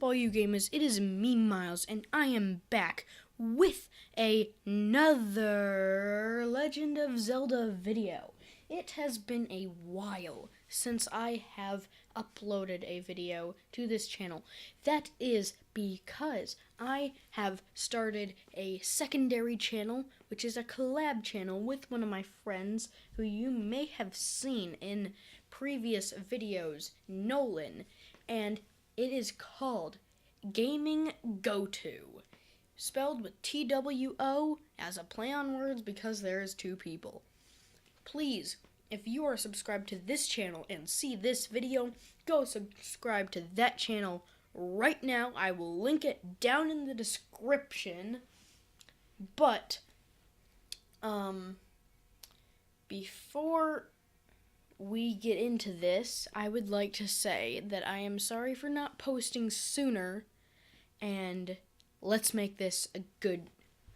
up, all you gamers? It is me, Miles, and I am back with another Legend of Zelda video. It has been a while since I have uploaded a video to this channel. That is because I have started a secondary channel, which is a collab channel with one of my friends who you may have seen in previous videos, Nolan, and it is called Gaming Go-To, spelled with TWO as a play on words because there is two people. Please, if you are subscribed to this channel and see this video, go subscribe to that channel right now. I will link it down in the description. But, before we get into this, I would like to say that I am sorry for not posting sooner, and let's make this a good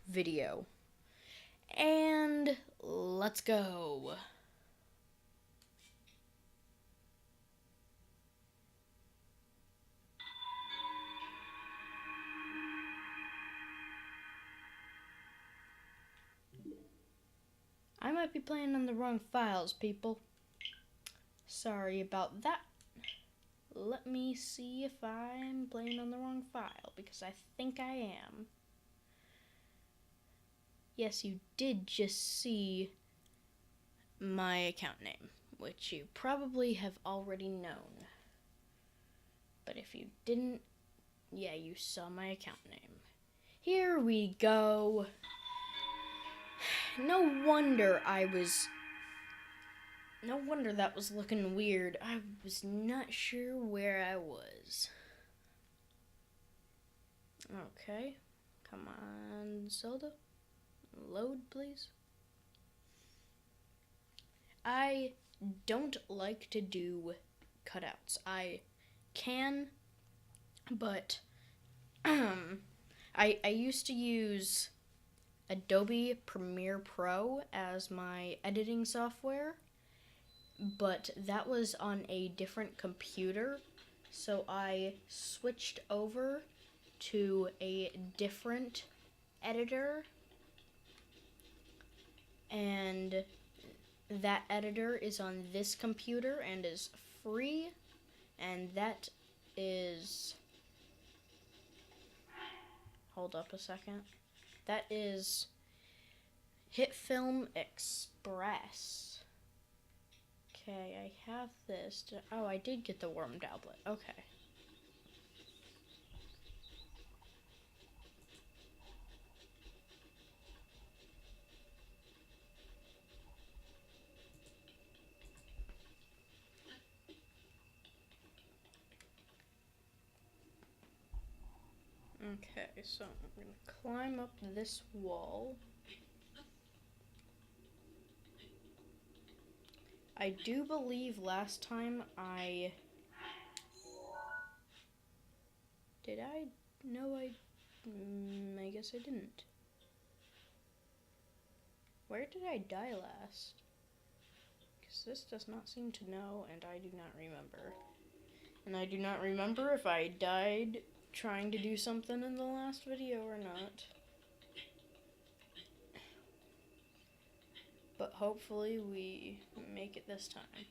video. And let's go. I might be playing on the wrong files, people. Sorry about that. Let me see if I'm playing on the wrong file, because I think I am. Yes, you did just see my account name, which you probably have already known. But if you didn't, yeah, you saw my account name. Here we go. No wonder that was looking weird. I was not sure where I was. Okay. Come on, Zelda. Load, please. I don't like to do cutouts. I can, but I used to use Adobe Premiere Pro as my editing software, but that was on a different computer, so I switched over to a different editor, and that editor is on this computer and is free, and that is, hold up a second, that is HitFilm Express. Okay, I have this. Oh, I did get the worm tablet. Okay. Okay, so I'm going to climb up this wall. I do believe last time I guess I didn't. Where did I die last? Because this does not seem to know, and I do not remember. And I do not remember if I died trying to do something in the last video or not. But hopefully we make it this time.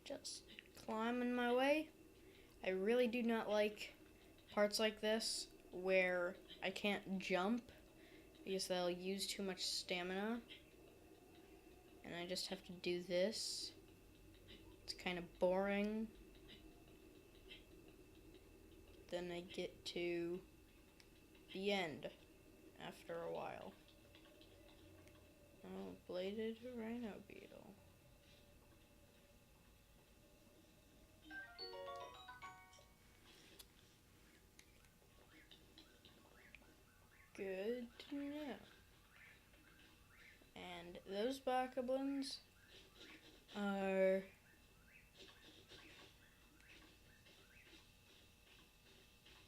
Just climbing my way. I really do not like parts like this where I can't jump because they'll use too much stamina. And I just have to do this. It's kind of boring. Then I get to the end after a while. Oh, bladed rhino beetle. Good to know. And those bokoblins are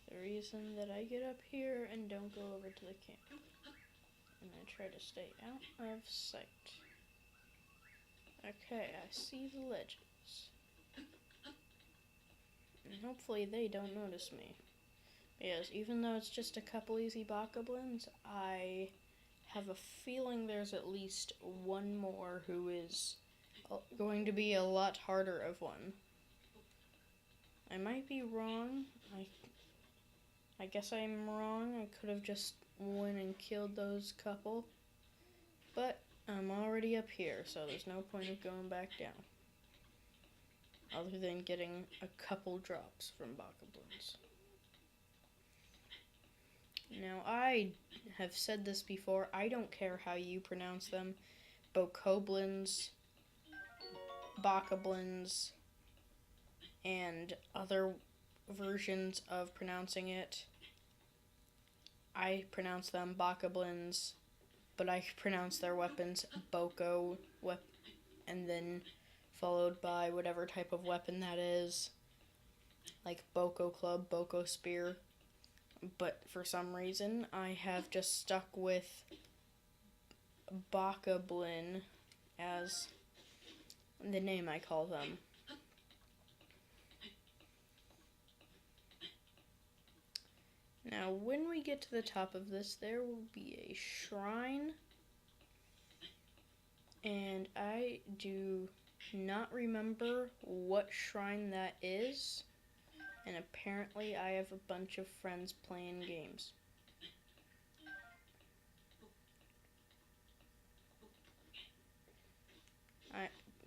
the reason that I get up here and don't go over to the camp. And I try to stay out of sight. Okay, I see the legends. And hopefully they don't notice me. Yes, even though it's just a couple easy bokoblins, I have a feeling there's at least one more who is going to be a lot harder of one. I might be wrong. I guess I'm wrong. I could have just went and killed those couple. But I'm already up here, so there's no point of going back down. Other than getting a couple drops from bokoblins. Now, I have said this before. I don't care how you pronounce them. Bokoblins, bokoblins, and other versions of pronouncing it. I pronounce them bokoblins, but I pronounce their weapons boko, and then followed by whatever type of weapon that is, like boko club, boko spear. But for some reason, I have just stuck with bokoblin as the name I call them. Now, when we get to the top of this, there will be a shrine, and I do not remember what shrine that is, and apparently I have a bunch of friends playing games.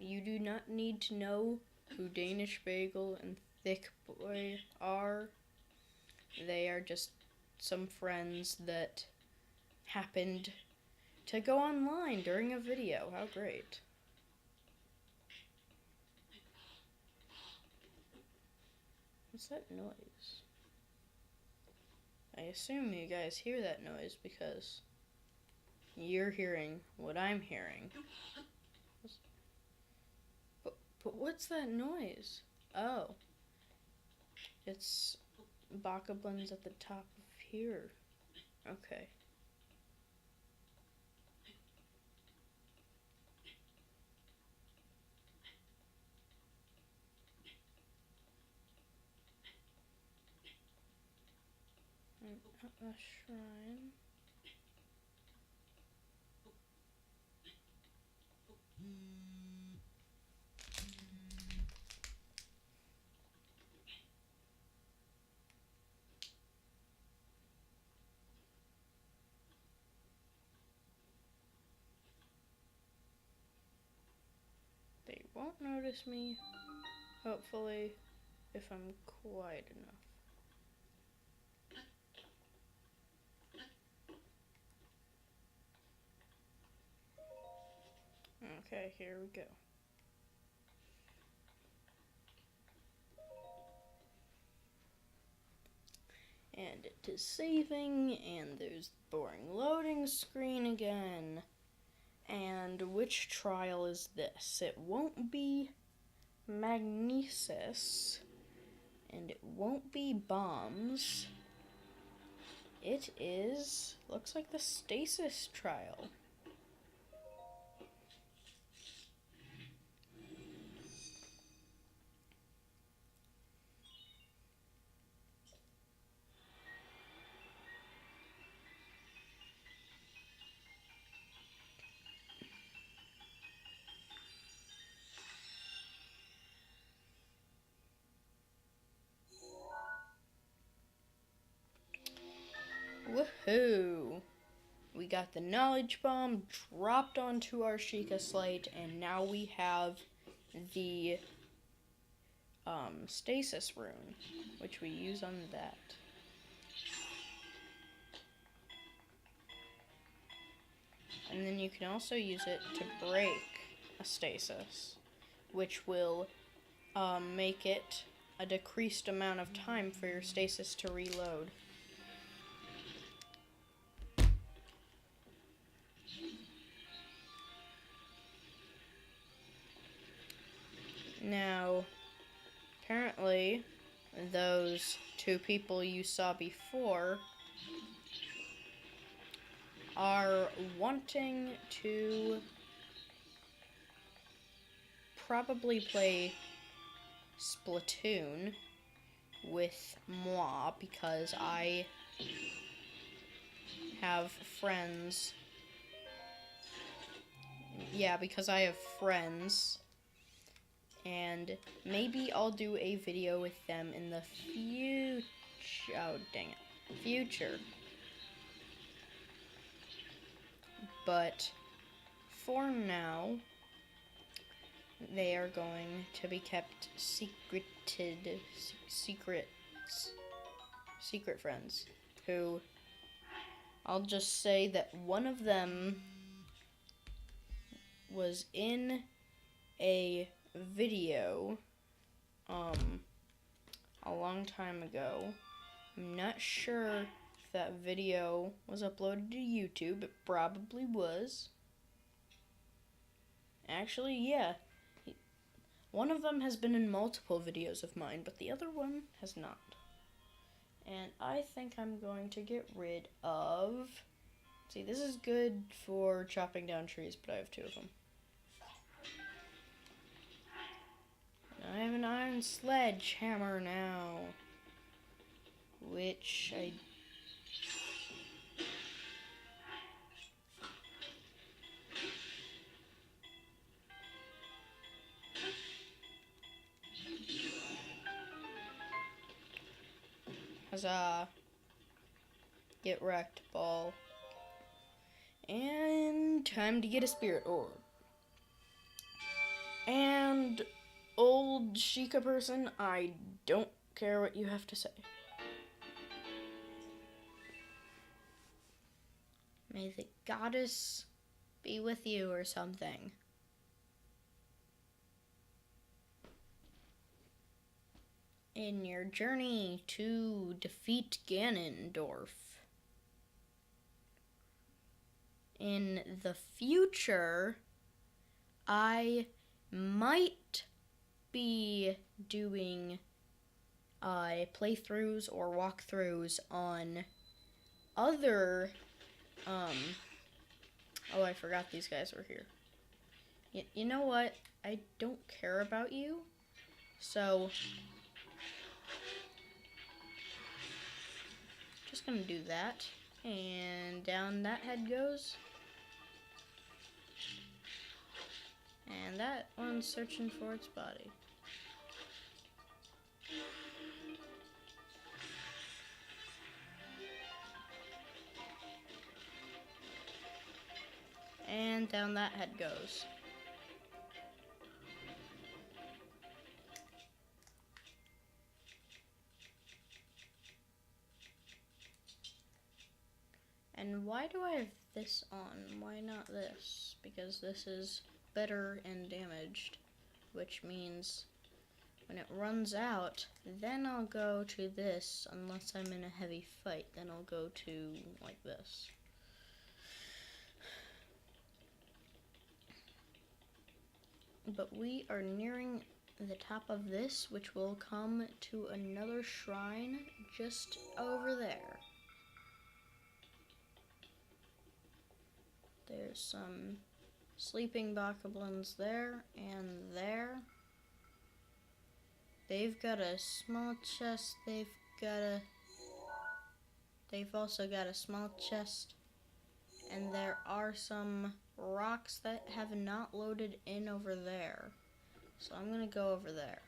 You do not need to know who Danish Bagel and Thick Boy are. They are just some friends that happened to go online during a video. How great. What's that noise? I assume you guys hear that noise because you're hearing what I'm hearing. But what's that noise? Oh. It's bokoblins at the top of here. Okay. I'm at a shrine. They won't notice me, hopefully, if I'm quiet enough. Okay, here we go. And it is saving, and there's the boring loading screen again. And which trial is this? It won't be magnesis, and it won't be bombs. It is, looks like the stasis trial. Woohoo! We got the knowledge bomb dropped onto our Sheikah slate, and now we have the stasis rune, which we use on that. And then you can also use it to break a stasis, which will make it a decreased amount of time for your stasis to reload. Now, apparently, those two people you saw before are wanting to probably play Splatoon with moi because I have friends. Yeah, because I have friends. And maybe I'll do a video with them in the future. Oh, dang it. Future. But for now, they are going to be kept secret friends. Who, I'll just say that one of them was in a video a long time ago. I'm not sure if that video was uploaded to YouTube. It probably was. Actually, yeah. One of them has been in multiple videos of mine, but the other one has not. And I think I'm going to get rid of... See, this is good for chopping down trees, but I have 2 of them. I have an iron sledgehammer now, which I... Huzzah. Get wrecked, ball. And time to get a spirit orb. And... old Sheikah person, I don't care what you have to say. May the goddess be with you or something. In your journey to defeat Ganondorf. In the future, I might be doing playthroughs or walkthroughs on other oh, I forgot these guys were here. You know what? I don't care about you. So just gonna do that. And down that head goes. And that one's searching for its body. And down that head goes. And why do I have this on? Why not this? Because this is better and damaged, which means when it runs out, then I'll go to this. Unless I'm in a heavy fight, then I'll go to like this. But we are nearing the top of this, which will come to another shrine just over there. There's some sleeping bokoblins there and there. They've got a small chest. They've also got a small chest. And there are some rocks that have not loaded in over there. So I'm gonna go over there.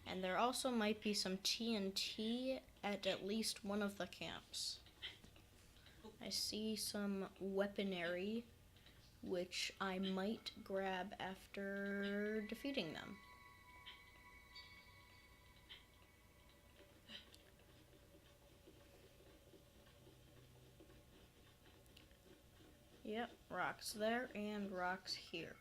And there also might be some TNT at least one of the camps. I see some weaponry, which I might grab after defeating them. Yep, rocks there and rocks here.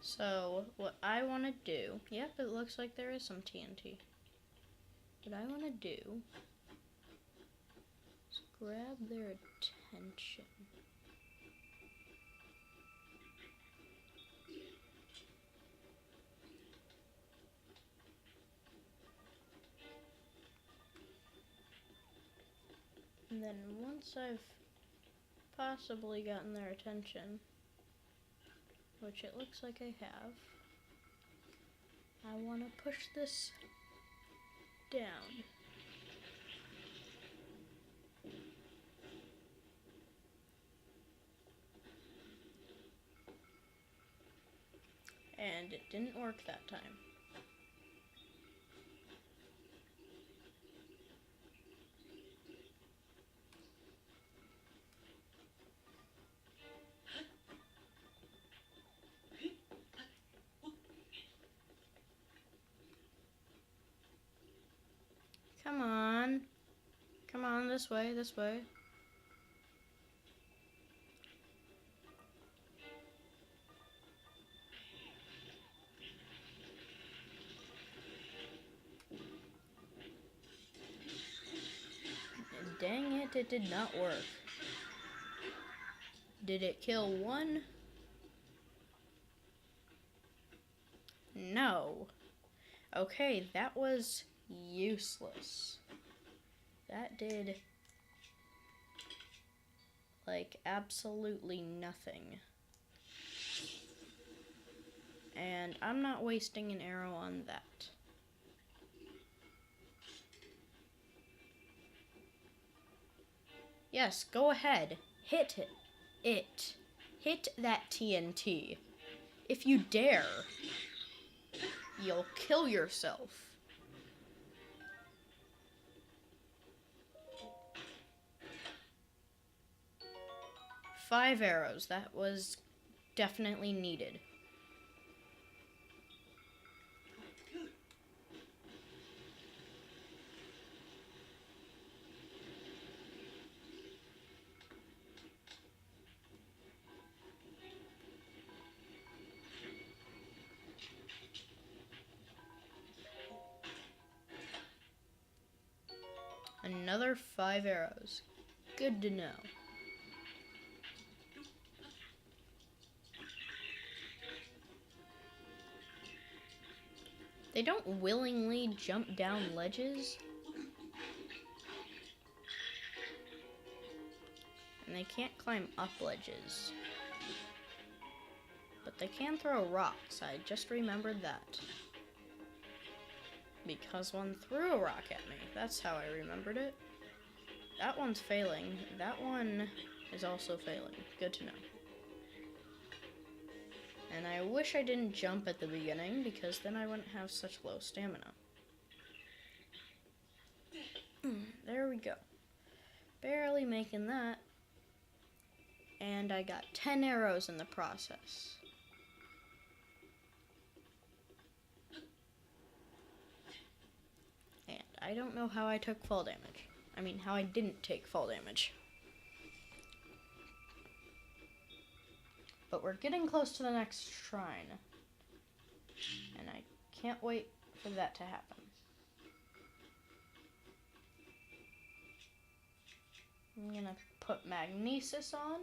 So, what I want to do, yep, it looks like there is some TNT. What I want to do is grab their attention. And then once I've possibly gotten their attention, which it looks like I have, I want to push this down. And it didn't work that time. Come on. Come on, this way, this way. Dang it, it did not work. Did it kill one? No. Okay, that was useless. That did, like, absolutely nothing. And I'm not wasting an arrow on that. Yes, go ahead. Hit it. Hit that TNT. If you dare, you'll kill yourself. Five arrows. That was definitely needed. Another 5 arrows. Good to know. They don't willingly jump down ledges. And they can't climb up ledges. But they can throw rocks. I just remembered that. Because one threw a rock at me. That's how I remembered it. That one's failing. That one is also failing. Good to know. And I wish I didn't jump at the beginning, because then I wouldn't have such low stamina. There we go. Barely making that. And I got 10 arrows in the process. And I don't know how I took fall damage. I mean, how I didn't take fall damage. But we're getting close to the next shrine. And I can't wait for that to happen. I'm gonna put magnesis on.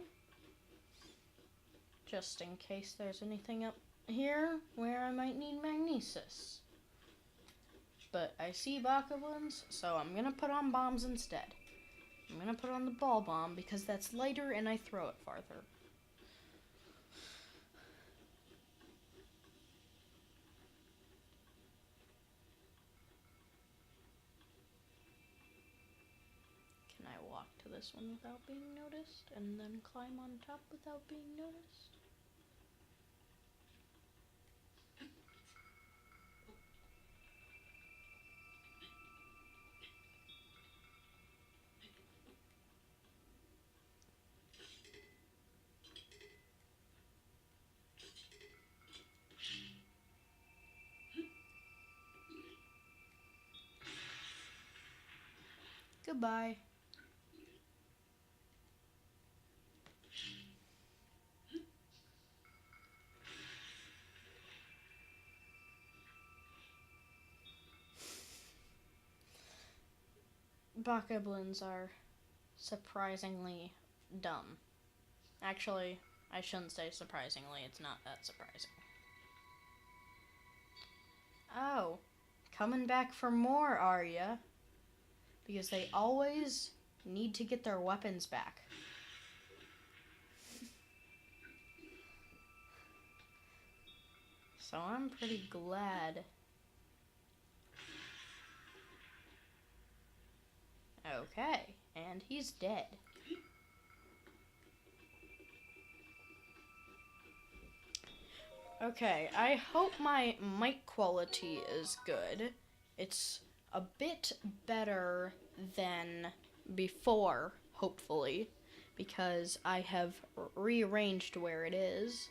Just in case there's anything up here where I might need magnesis. But I see bokoblins, so I'm gonna put on bombs instead. I'm gonna put on the ball bomb because that's lighter and I throw it farther. Can I walk to this one without being noticed and then climb on top without being noticed? Goodbye. Bokoblins are surprisingly dumb. Actually, I shouldn't say surprisingly, it's not that surprising. Oh, coming back for more, are ya? Because they always need to get their weapons back. So I'm pretty glad. Okay, and he's dead. Okay, I hope my mic quality is good. It's a bit better than before, hopefully, because I have rearranged where it is.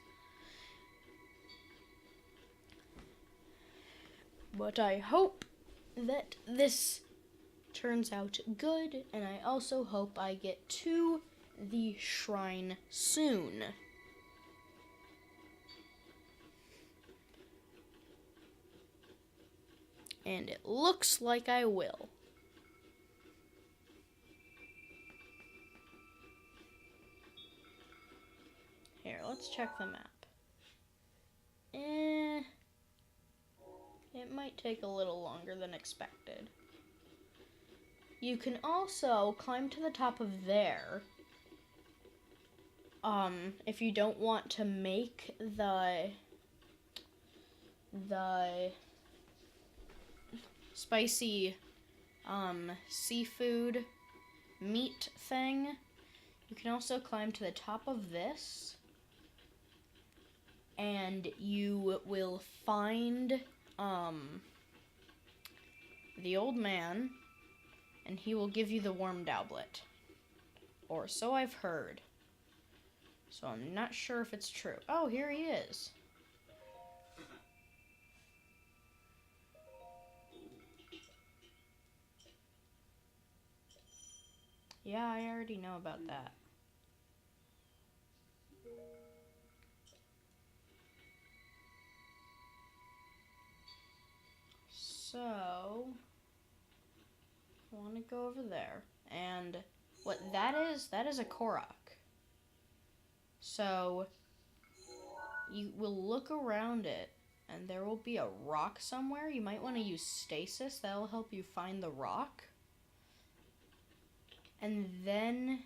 But I hope that this turns out good, and I also hope I get to the shrine soon. And it looks like I will. Here, let's check the map. It might take a little longer than expected. You can also climb to the top of there. If you don't want to make the spicy seafood meat thing, you can also climb to the top of this, and you will find the old man, and he will give you the worm doublet, or so I've heard. So I'm not sure if it's true. Oh, here he is. Yeah, I already know about that. So, I want to go over there. And what that is a Korok. So, you will look around it, and there will be a rock somewhere. You might want to use stasis. That will help you find the rock. And then,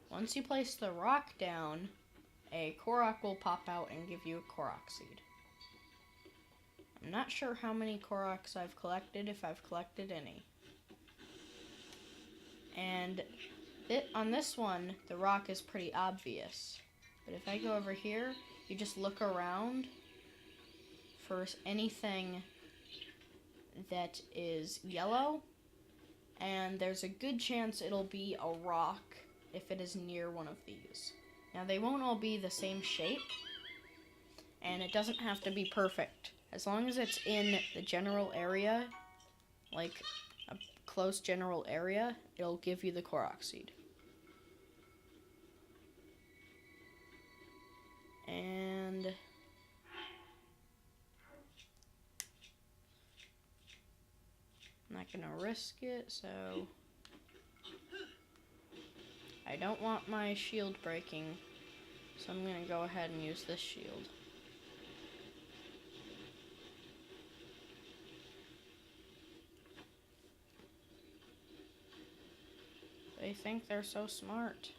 once you place the rock down, a Korok will pop out and give you a Korok seed. I'm not sure how many Koroks I've collected, if I've collected any. And on this one, the rock is pretty obvious. But if I go over here, you just look around for anything that is yellow, and there's a good chance it'll be a rock if it is near one of these. Now, they won't all be the same shape, and it doesn't have to be perfect. As long as it's in the general area, like a close general area, it'll give you the Korok seed. And I'm not gonna risk it, so I don't want my shield breaking, so I'm gonna go ahead and use this shield. They think they're so smart,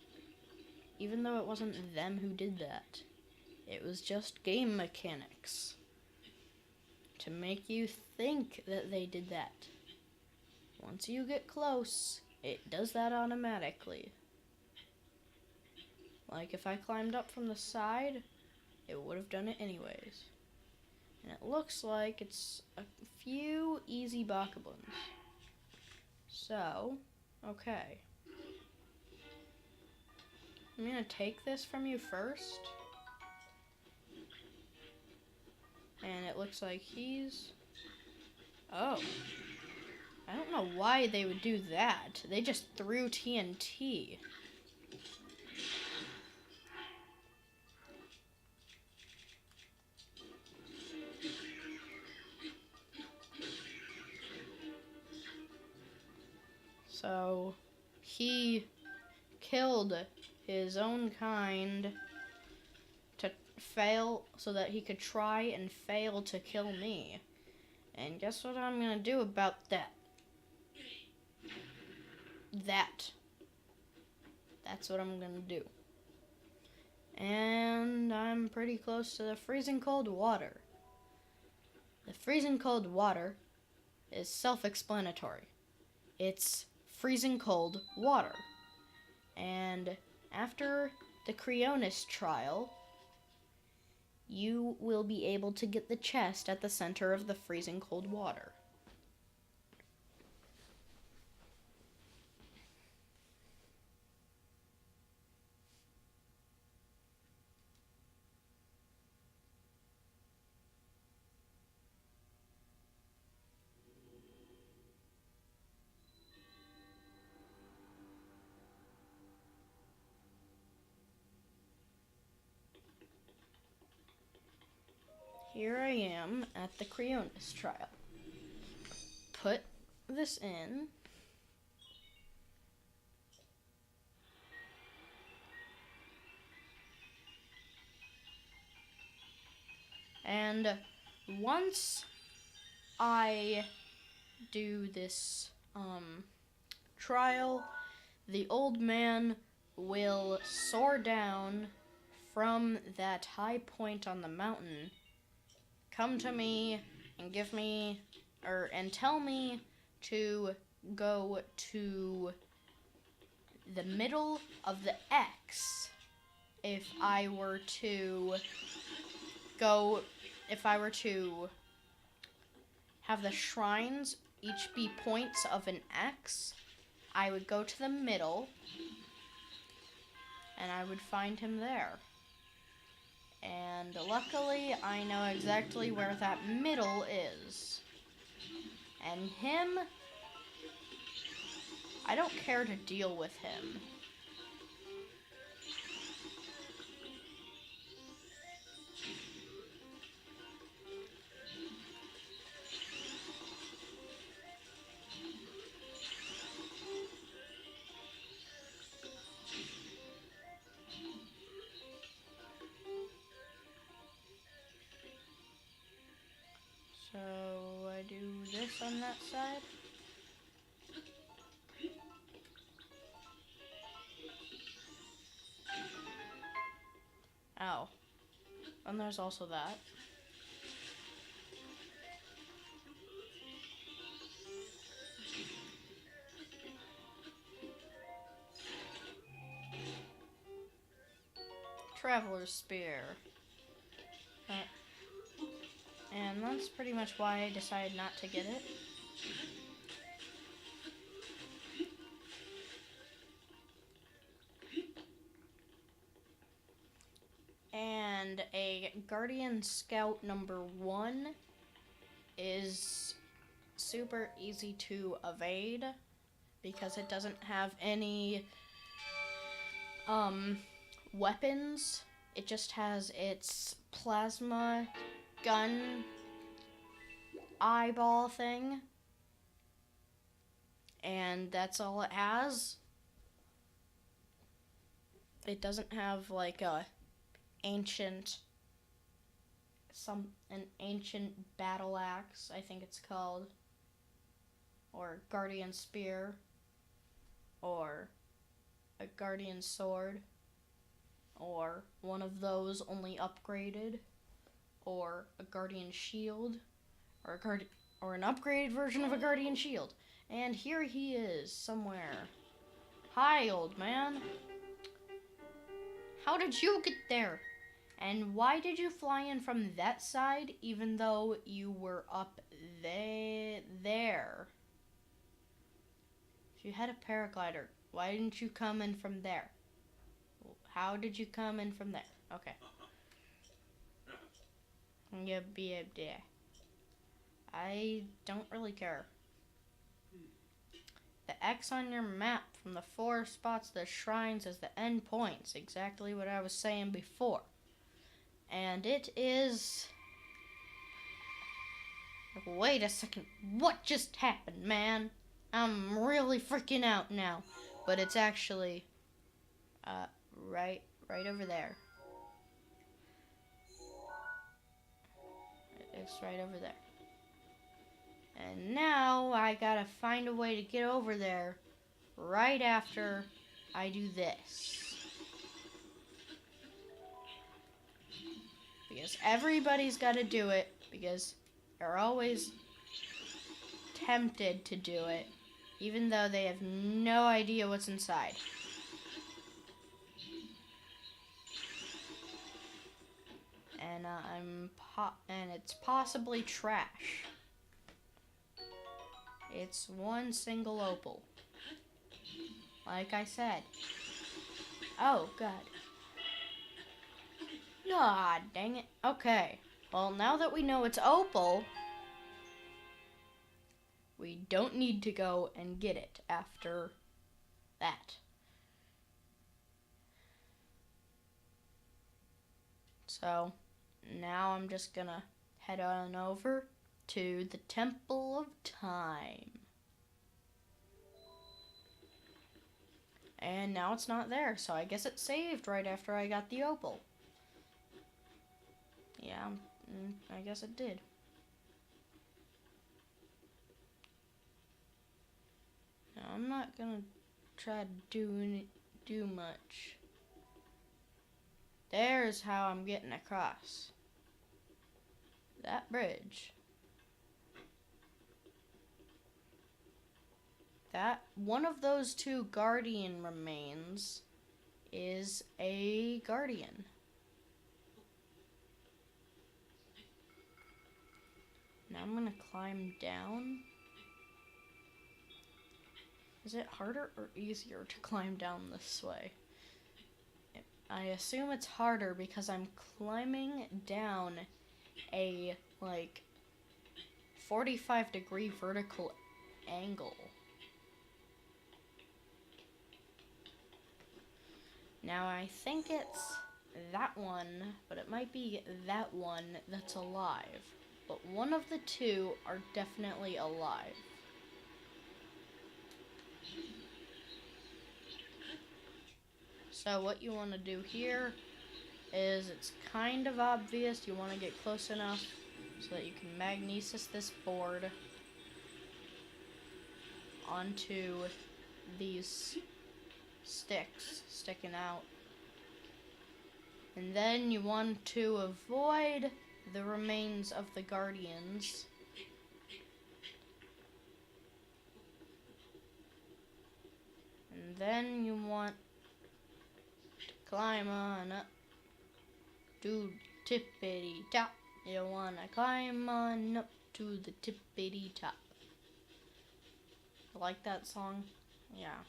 even though it wasn't them who did that. It was just game mechanics to make you think that they did that. Once you get close, it does that automatically. Like if I climbed up from the side, it would have done it anyways. And it looks like it's a few easy bokoblins. So, okay. I'm gonna take this from you first. And it looks like he's... Oh. I don't know why they would do that. They just threw TNT. So, he killed his own kind to fail, so that he could try and fail to kill me. And guess what I'm gonna do about that? That's what I'm gonna do. And I'm pretty close to the freezing cold water. The freezing cold water is self-explanatory. It's freezing cold water. And after the Creonis trial, you will be able to get the chest at the center of the freezing cold water. Here I am at the Creonis trial. Put this in. And once I do this trial, the old man will soar down from that high point on the mountain, come to me and and tell me to go to the middle of the X if I were to have the shrines each be points of an X. I would go to the middle and I would find him there. And luckily, I know exactly where that middle is. And him, I don't care to deal with him. So I do this on that side. Ow. And there's also that. Traveler's Spear. And that's pretty much why I decided not to get it. And a Guardian Scout number 1 is super easy to evade because it doesn't have any weapons. It just has its plasma gun eyeball thing, and that's all it has. It doesn't have like an ancient battle axe, I think it's called, or guardian spear, or a guardian sword, or one of those only upgraded, or a guardian shield, or an upgraded version of a guardian shield. And here he is somewhere. Hi, old man. How did you get there? And why did you fly in from that side even though you were up there? If you had a paraglider, why didn't you come in from there? How did you come in from there? Okay. I don't really care. The X on your map from the 4 spots of the shrines is the end points. Exactly what I was saying before. And it is... Wait a second. What just happened, man? I'm really freaking out now. But it's actually... right over there. It's right over there. And now I gotta find a way to get over there right after I do this. Because everybody's got to do it, because they're always tempted to do it, even though they have no idea what's inside. And and it's possibly trash. It's one single opal. Like I said. Oh, God. Ah, dang it. Okay. Well, now that we know it's opal, we don't need to go and get it after that. So, now I'm just gonna head on over to the Temple of Time. And now it's not there, so I guess it saved right after I got the opal. Yeah, I guess it did. Now, I'm not gonna try to do much. There's how I'm getting across that bridge. That one of those two guardian remains is a guardian. Now I'm gonna climb down. Is it harder or easier to climb down this way? I assume it's harder because I'm climbing down a 45-degree vertical angle. Now I think it's that one, but it might be that one that's alive. But one of the two are definitely alive. So what you want to do here is, it's kind of obvious. You want to get close enough so that you can magnesis this board onto these sticks sticking out. And then you want to avoid the remains of the guardians. And then you want to climb on up to the tippity top. You want to climb on up to the tippity top. Like that song? Yeah.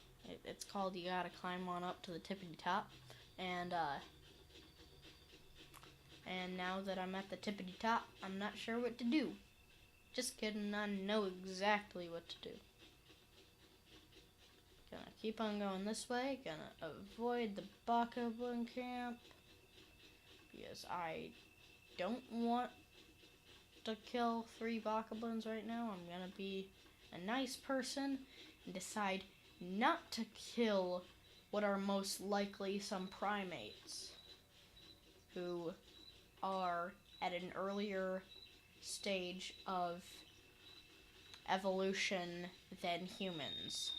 It's called You Gotta Climb On Up to the Tippity Top. And now that I'm at the tippity top, I'm not sure what to do. Just kidding, I know exactly what to do. Gonna keep on going this way. Gonna avoid the Bokoblin camp, because I don't want to kill 3 Bokoblins right now. I'm gonna be a nice person and decide not to kill what are most likely some primates who are at an earlier stage of evolution than humans.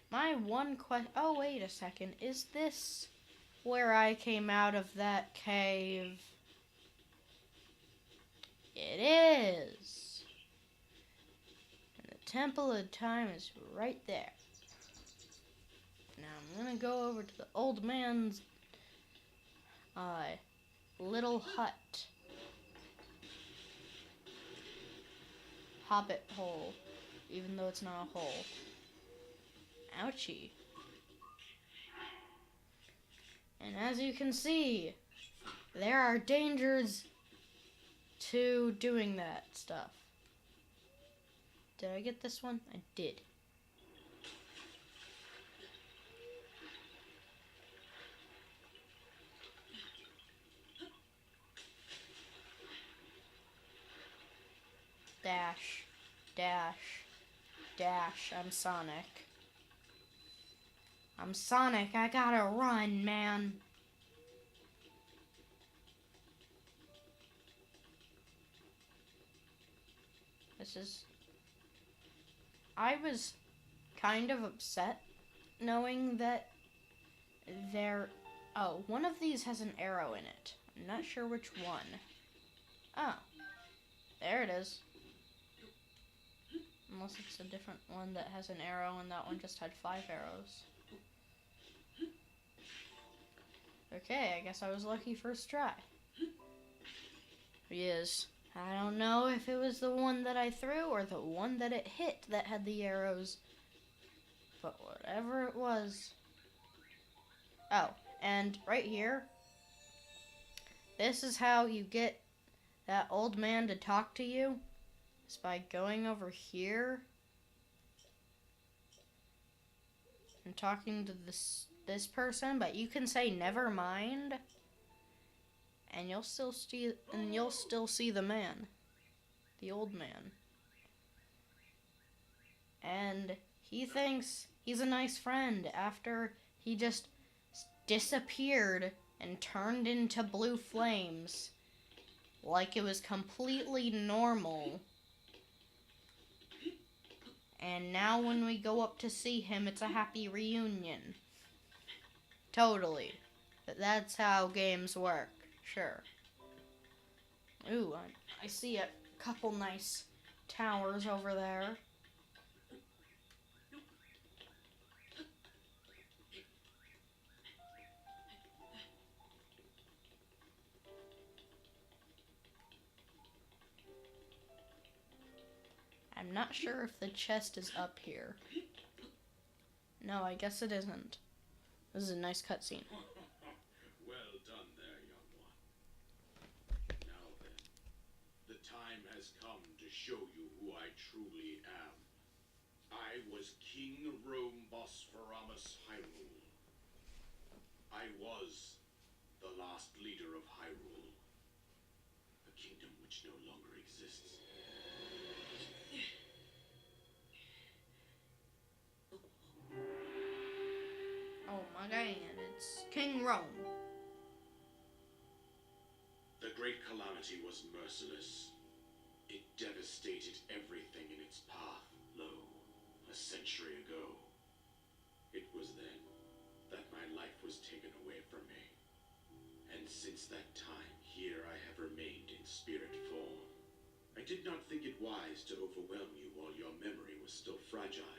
My one question... Oh, wait a second. Is this where I came out of that cave? It is. And the Temple of Time is right there. Now I'm gonna go over to the old man's little hut. Hobbit hole. Even though it's not a hole. Ouchie. And as you can see, there are dangers to doing that stuff. Did I get this one? I did. Dash, dash, dash. I'm Sonic. I'm Sonic, I gotta run, man. I was kind of upset knowing that oh, one of these has an arrow in it. I'm not sure which one. Oh, there it is. Unless it's a different one that has an arrow and that one just had 5 arrows. Okay, I guess I was lucky first try. He is. I don't know if it was the one that I threw or the one that it hit that had the arrows. But whatever it was. Oh, and right here, this is how you get that old man to talk to you. It's by going over here and talking to this person, but you can say never mind, and you'll still see the man, the old man. And he thinks he's a nice friend after he just disappeared and turned into blue flames like it was completely normal. And now when we go up to see him, it's a happy reunion. Totally. That's how games work. Sure. Ooh, I see a couple nice towers over there. I'm not sure if the chest is up here. No, I guess it isn't. This is a nice cutscene. Well done there, young one. Now then, the time has come to show you who I truly am. I was King Rome Bosphoramus Hyrule. I was the last leader of Hyrule, a kingdom which no longer exists. Oh my god, it's King Rome. The Great Calamity was merciless. It devastated everything in its path, lo, a century ago. It was then that my life was taken away from me. And since that time, here I have remained in spirit form. I did not think it wise to overwhelm you while your memory was still fragile.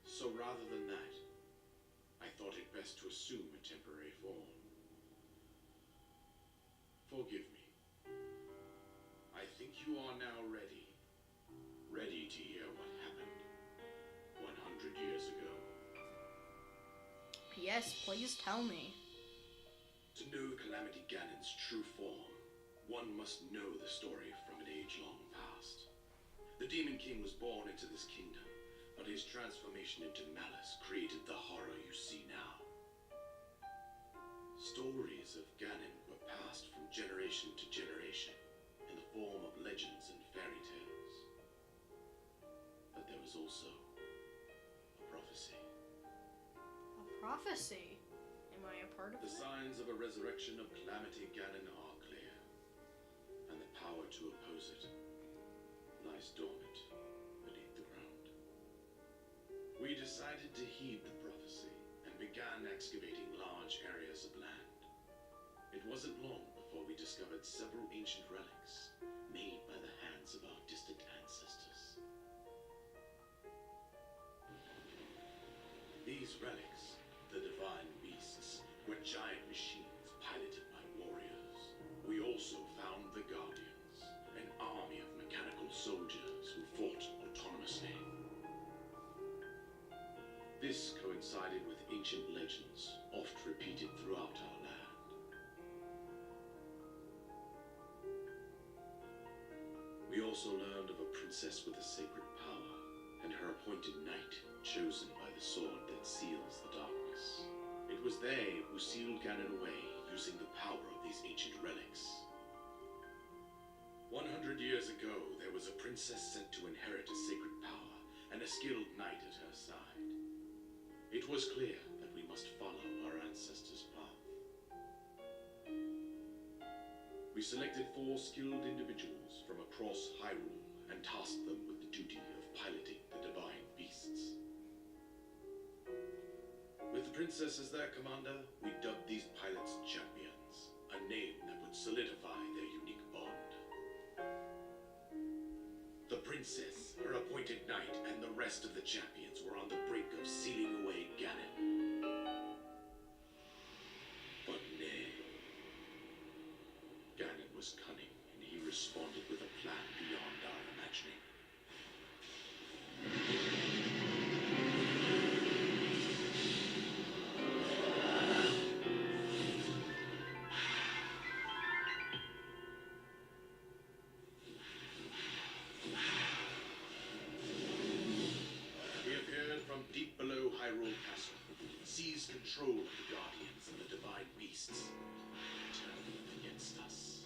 So rather than that, I thought it best to assume a temporary form. Forgive me. I think you are now ready. Ready to hear what happened 100 years ago. Yes, please tell me. To know Calamity Ganon's true form, one must know the story from an age-long past. The Demon King was born into this kingdom, but his transformation into malice created the horror you see now. Stories of Ganon were passed from generation to generation in the form of legends and fairy tales. But there was also a prophecy. A prophecy? Am I a part of The it? signs of a resurrection of Calamity Ganon are clear, and the power to oppose it lies dormant beneath the ground. We decided to heed the prophecy and began excavating large areas of land. It wasn't long before we discovered several ancient relics made by the hands of our distant ancestors. These relics, the divine beasts, were giant machines piloted by warriors. We also found the Guardians, an army of mechanical soldiers who fought autonomously. This coincided with ancient legends, oft repeated throughout our land. We also learned of a princess with a sacred power, and her appointed knight, chosen by the sword that seals the darkness. It was they who sealed Ganon away, using the power of these ancient relics. 100 years ago, there was a princess sent to inherit a sacred power, and a skilled knight at her side. It was clear that we must follow our ancestors' path. We selected 4 skilled individuals from across Hyrule and tasked them with the duty of piloting the divine beasts. With the princess as their commander, we dubbed these pilots champions, a name that would solidify their unique bond. The princess, her appointed knight, and the rest of the champions were on the brink of sealing away Ganon. But nay. Ganon was cunning, and he responded with a plan beyond our imagining. He appeared from deep below Hyrule Castle, seized control of the Guardians and the Divine Beasts, turned against us.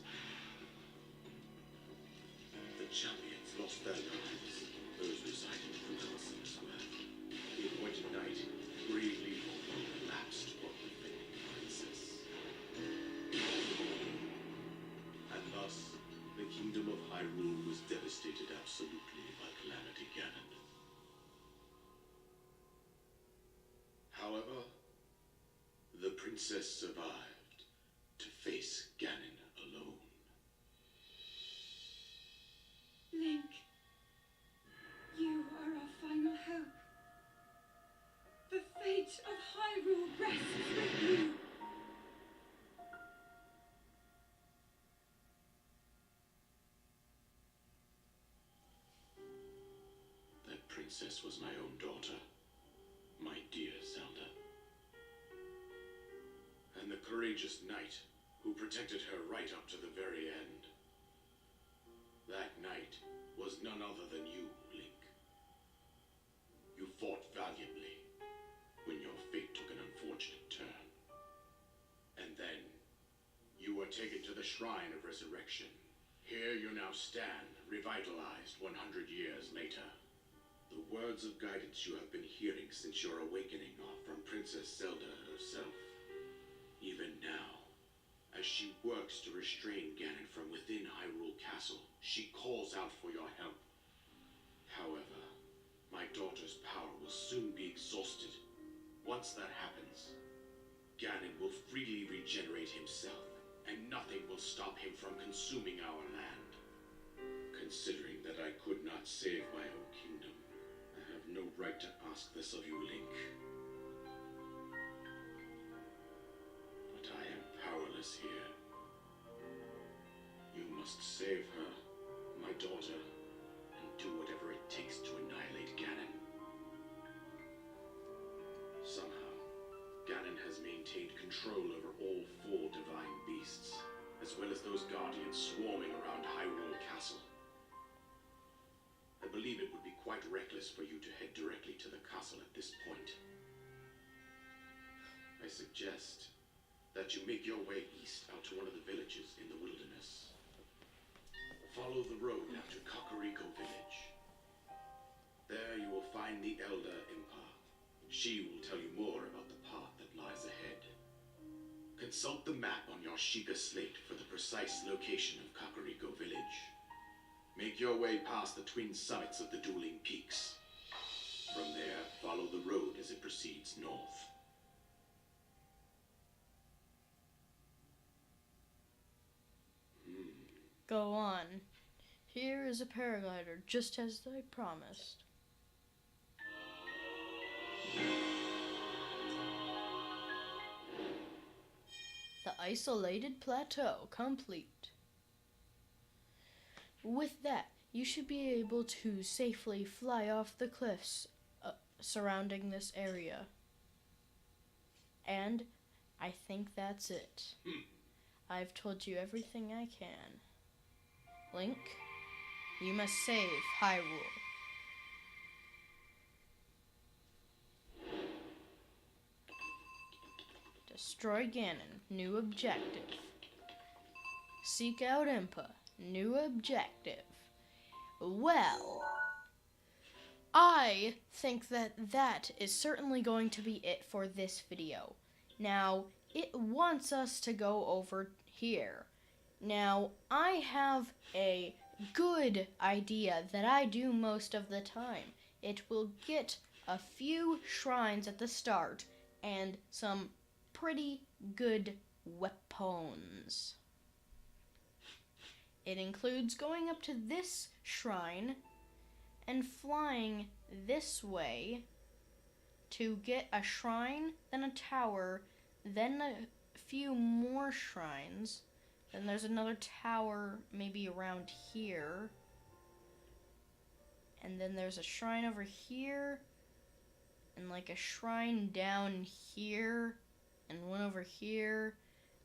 The champions lost their lives, those residing through us elsewhere. The appointed knight bravely collapsed for the defending princess. And thus, the kingdom of Hyrule was devastated absolutely by Calamity Ganon. However, the princess survived to face Ganon alone. Link, you are our final hope. The fate of Hyrule rests with you. That princess was my own daughter, my dear Zelda. And the courageous knight who protected her right up to the very end. That knight was none other than you, Link. You fought valiantly when your fate took an unfortunate turn. And then you were taken to the Shrine of Resurrection. Here you now stand, revitalized 100 years later. The words of guidance you have been hearing since your awakening are from Princess Zelda herself. Even now, as she works to restrain Ganon from within Hyrule Castle, she calls out for your help. However, my daughter's power will soon be exhausted. Once that happens, Ganon will freely regenerate himself, and nothing will stop him from consuming our land. Considering that I could not save my own kingdom, I have no right to ask this of you, Link. But I am powerless here. You must save her, my daughter, and do whatever it takes to annihilate Ganon. Somehow, Ganon has maintained control over all 4 divine beasts, as well as those guardians swarming around Hyrule Castle. I believe it would be quite reckless for you to head directly to the castle at this point. I suggest that you make your way east out to one of the villages in the wilderness. Follow the road out to Kakariko Village. There you will find the Elder Impa. She will tell you more about the path that lies ahead. Consult the map on your Sheikah slate for the precise location of Kakariko Village. Make your way past the twin summits of the dueling peaks. From there, follow the road as it proceeds north. Go on. Here is a paraglider, just as I promised. The isolated plateau complete. With that, you should be able to safely fly off the cliffs surrounding this area. And I think that's it. I've told you everything I can. Link, you must save Hyrule. Destroy Ganon, new objective. Seek out Impa, new objective. Well, I think that is certainly going to be it for this video. Now, it wants us to go over here. Now, I have a good idea that I do most of the time. It will get a few shrines at the start and some pretty good weapons. It includes going up to this shrine and flying this way to get a shrine, then a tower, then a few more shrines. Then there's another tower maybe around here. And then there's a shrine over here. And like a shrine down here. And one over here.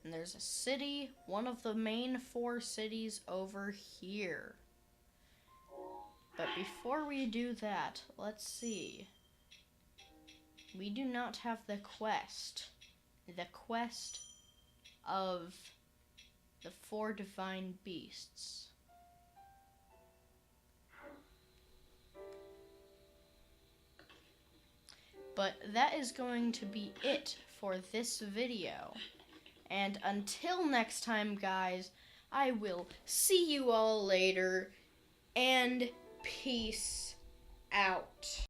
And there's a city, one of the main 4 cities over here. But before we do that, let's see. We do not have the quest. The quest of the 4 divine beasts. But that is going to be it for this video. And until next time, guys, I will see you all later, and peace out.